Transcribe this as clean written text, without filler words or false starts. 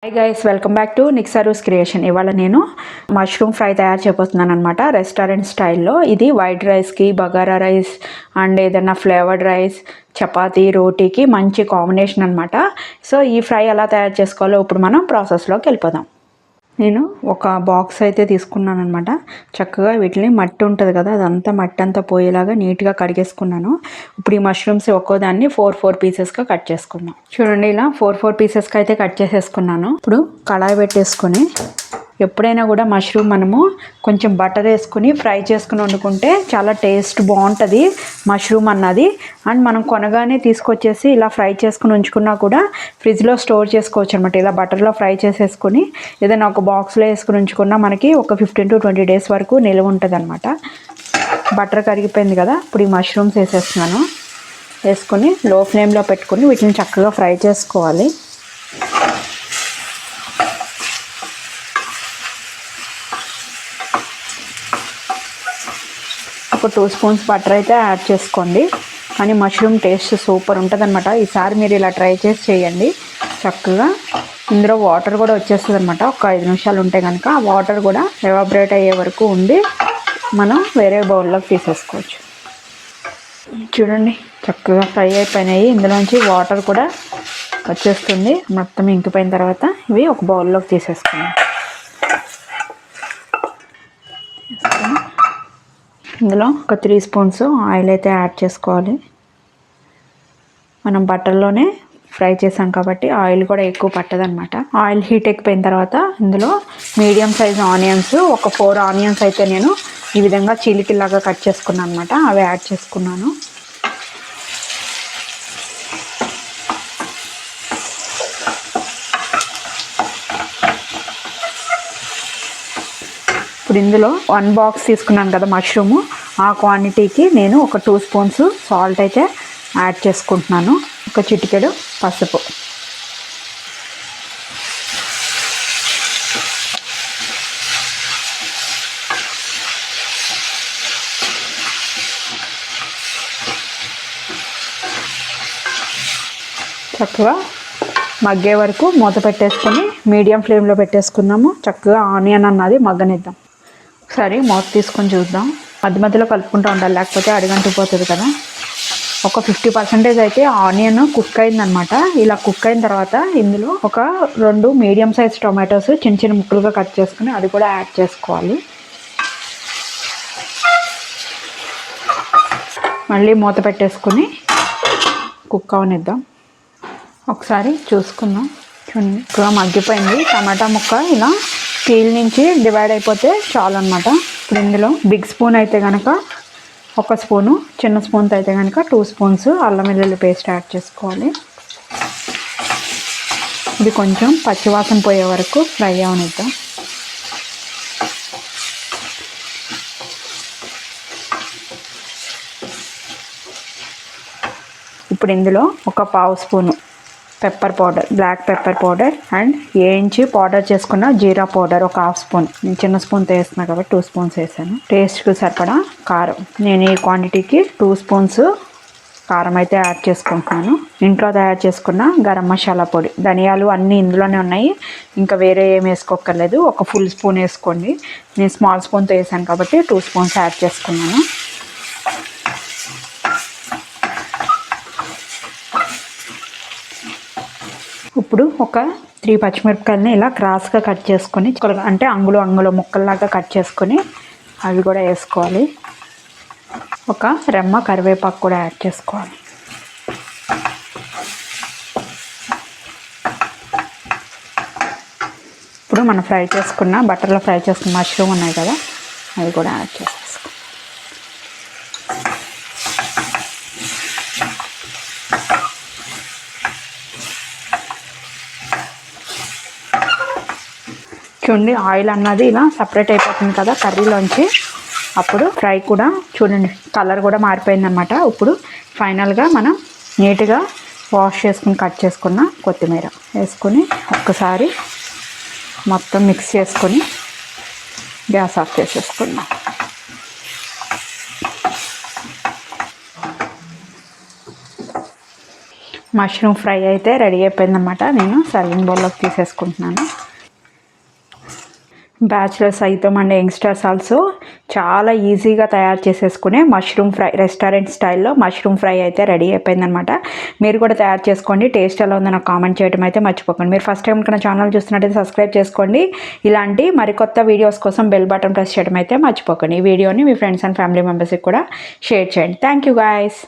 Hi guys, welcome back to Nixaroos creation. ఇవాళ నేను mushroom fry తయారు చేయబోతున్నాను అనమాట, రెస్టారెంట్ స్టైల్లో. ఇది వైట్ రైస్కి, బగారా రైస్ అండ్ ఏదైనా ఫ్లేవర్డ్ రైస్, చపాతీ, రోటీకి మంచి కాంబినేషన్ అనమాట. సో ఈ ఫ్రై ఎలా తయారు చేసుకోవాలో ఇప్పుడు మనం ప్రాసెస్లోకి వెళ్ళిపోదాం. నేను ఒక బాక్స్ అయితే తీసుకున్నాను అనమాట. చక్కగా వీటిని మట్టి ఉంటుంది కదా, అదంతా మట్టి అంతా పోయేలాగా నీట్గా కడిగేసుకున్నాను. ఇప్పుడు ఈ మష్రూమ్స్ ఒక్కోదాన్ని 4 పీసెస్గా కట్ చేసుకున్నాం. చూడండి, ఇలా 4 పీసెస్కి అయితే కట్ చేసేసుకున్నాను. ఇప్పుడు కళాయి పెట్టేసుకొని, ఎప్పుడైనా కూడా మష్రూమ్ మనము కొంచెం బటర్ వేసుకుని ఫ్రై చేసుకుని వండుకుంటే చాలా టేస్ట్ బాగుంటుంది మష్రూమ్ అన్నది. అండ్ మనం కొనగానే తీసుకొచ్చేసి ఇలా ఫ్రై చేసుకుని ఉంచుకున్నా కూడా ఫ్రిడ్జ్లో స్టోర్ చేసుకోవచ్చు అనమాట. ఇలా బటర్లో ఫ్రై చేసేసుకుని ఏదైనా ఒక బాక్స్లో వేసుకుని ఉంచుకున్నా మనకి ఒక 15 to 20 days వరకు నిల్వ ఉంటుంది అనమాట. బటర్ కరిగిపోయింది కదా, ఇప్పుడు ఈ మష్రూమ్స్ వేసేస్తున్నాను. వేసుకొని లో ఫ్లేమ్లో పెట్టుకుని వీటిని చక్కగా ఫ్రై చేసుకోవాలి. ఒక 2 స్పూన్స్ బటర్ అయితే యాడ్ చేసుకోండి. కానీ మష్రూమ్ టేస్ట్ సూపర్ ఉంటుంది అనమాట. ఈసారి మీరు ఇలా ట్రై చేసి చేయండి. చక్కగా ఇందులో వాటర్ కూడా వచ్చేస్తుంది అనమాట. ఒక 5 నిమిషాలు ఉంటే కనుక ఆ వాటర్ కూడా ఎవాపరేట్ అయ్యే వరకు ఉండి మనం వేరే బౌల్లోకి తీసేసుకోవచ్చు. చూడండి, చక్కగా ఫ్రై అయిపోయినాయి. ఇందులోంచి వాటర్ కూడా వచ్చేస్తుంది. మొత్తం ఇంకిపోయిన తర్వాత ఇవి ఒక బౌల్లోకి తీసేసుకున్నాం. ఇందులో ఒక 3 స్పూన్స్ ఆయిల్ అయితే యాడ్ చేసుకోవాలి. మనం బటర్లోనే ఫ్రై చేసాం కాబట్టి ఆయిల్ కూడా ఎక్కువ పట్టదనమాట. ఆయిల్ హీట్ ఎక్కిపోయిన తర్వాత ఇందులో మీడియం సైజ్ ఆనియన్స్, ఒక 4 ఆనియన్స్ అయితే నేను ఈ విధంగా చీలికల్లాగా కట్ చేసుకున్నాను అనమాట. అవి యాడ్ చేసుకున్నాను. ఇప్పుడు ఇందులో 1 బాక్స్ తీసుకున్నాను కదా మష్రూము, ఆ క్వాంటిటీకి నేను ఒక 2 స్పూన్స్ సాల్ట్ అయితే యాడ్ చేసుకుంటున్నాను. ఒక చిటికెడు పసుపు. చక్కగా మగ్గే వరకు మూత పెట్టేసుకొని మీడియం ఫ్లేమ్లో పెట్టేసుకున్నాము. చక్కగా ఆనియన్ అన్నది మగ్గనిద్దాం. ఒకసారి మూత తీసుకొని చూద్దాం. మధ్య మధ్యలో కలుపుకుంటూ ఉండాలి, లేకపోతే అడుగంటిపోతుంది కదా. ఒక 50% అయితే ఆనియన్ కుక్ అయిందనమాట. ఇలా కుక్ అయిన తర్వాత ఇందులో ఒక 2 మీడియం సైజ్ టొమాటోస్ చిన్న చిన్న ముక్కలుగా కట్ చేసుకుని అది కూడా యాడ్ చేసుకోవాలి. మళ్ళీ మూత పెట్టేసుకుని కుక్ అవనిద్దాం. ఒకసారి చూసుకుందాం. చూడండి, ఎక్కువ మగ్గిపోయింది. టమాటా ముక్క ఇలా పీల్ నుంచి డివైడ్ అయిపోతే చాలు అనమాట. ఇప్పుడు ఇందులో బిగ్ స్పూన్ అయితే కనుక 1 స్పూను, చిన్న స్పూన్తో అయితే కనుక 2 స్పూన్స్ అల్లం వెల్లుల్లి పేస్ట్ యాడ్ చేసుకోవాలి. ఇది కొంచెం పచ్చివాసన పోయే వరకు ఫ్రై అవనిద్దాం. ఇప్పుడు ఇందులో ఒక 1/2 spoon pepper powder, black pepper powder and వేయించి పౌడర్ చేసుకున్న జీరా పౌడర్ ఒక 1/2 స్పూన్. నేను చిన్న స్పూన్తో వేస్తున్నా కాబట్టి 2 స్పూన్స్ వేసాను. టేస్ట్కి సరిపడా కారం, నేను ఈ క్వాంటిటీకి 2 స్పూన్స్ కారం అయితే యాడ్ చేసుకుంటున్నాను. ఇంట్లో తయారు చేసుకున్న గరం మసాలా పొడి, ధనియాలు అన్నీ ఇందులోనే ఉన్నాయి, ఇంకా వేరే ఏం వేసుకోక్కర్లేదు. ఒక ఫుల్ స్పూన్ వేసుకోండి. నేను స్మాల్ స్పూన్తో వేసాను కాబట్టి 2 స్పూన్స్ యాడ్ చేసుకున్నాను. ఇప్పుడు ఒక 3 పచ్చిమిరపకాయలని ఇలా క్రాస్గా కట్ చేసుకొని, అంటే అంగుళం ముక్కల్లాగా కట్ చేసుకొని అవి కూడా వేసుకోవాలి. ఒక రెమ్మ కరివేపాకు కూడా యాడ్ చేసుకోవాలి. ఇప్పుడు మనం ఫ్రై చేసుకున్న బటర్లో ఫ్రై చేసుకున్న మష్రూమ్ ఉన్నాయి కదా, అవి కూడా యాడ్ చేసేసుకోవాలి. చూడండి, ఆయిల్ అన్నది ఇలా సపరేట్ అయిపోతుంది కదా కర్రీలోంచి. అప్పుడు ఫ్రై కూడా చూడండి కలర్ కూడా మారిపోయిందనమాట. ఇప్పుడు ఫైనల్గా మనం నీట్గా వాష్ చేసుకుని కట్ చేసుకున్న కొత్తిమీర వేసుకొని ఒక్కసారి మొత్తం మిక్స్ చేసుకొని గ్యాస్ ఆఫ్ చేసేసుకున్నాం. మష్రూమ్ ఫ్రై అయితే రెడీ అయిపోయిందన్నమాట. నేను సర్వింగ్ బౌల్లోకి తీసేసుకుంటున్నాను. బ్యాచిలర్స్ సైతం అండ్ యంగ్స్టర్స్ ఆల్సో చాలా ఈజీగా తయారు చేసేసుకునే మష్రూమ్ ఫ్రై, రెస్టారెంట్ స్టైల్లో మష్రూమ్ ఫ్రై అయితే రెడీ అయిపోయిందనమాట. మీరు కూడా తయారు చేసుకోండి. టేస్ట్ ఎలా ఉందో నాకు కామెంట్ చేయడం అయితే మర్చిపోకండి. మీరు ఫస్ట్ టైం కన్నా ఛానల్ చూస్తున్నట్టయితే సబ్స్క్రైబ్ చేసుకోండి. ఇలాంటి మరికొత్త వీడియోస్ కోసం బెల్ బటన్ ప్రెస్ చేయడం అయితే మర్చిపోకండి. ఈ వీడియోని మీ ఫ్రెండ్స్ అండ్ ఫ్యామిలీ మెంబర్స్కి కూడా షేర్ చేయండి. Thank you guys.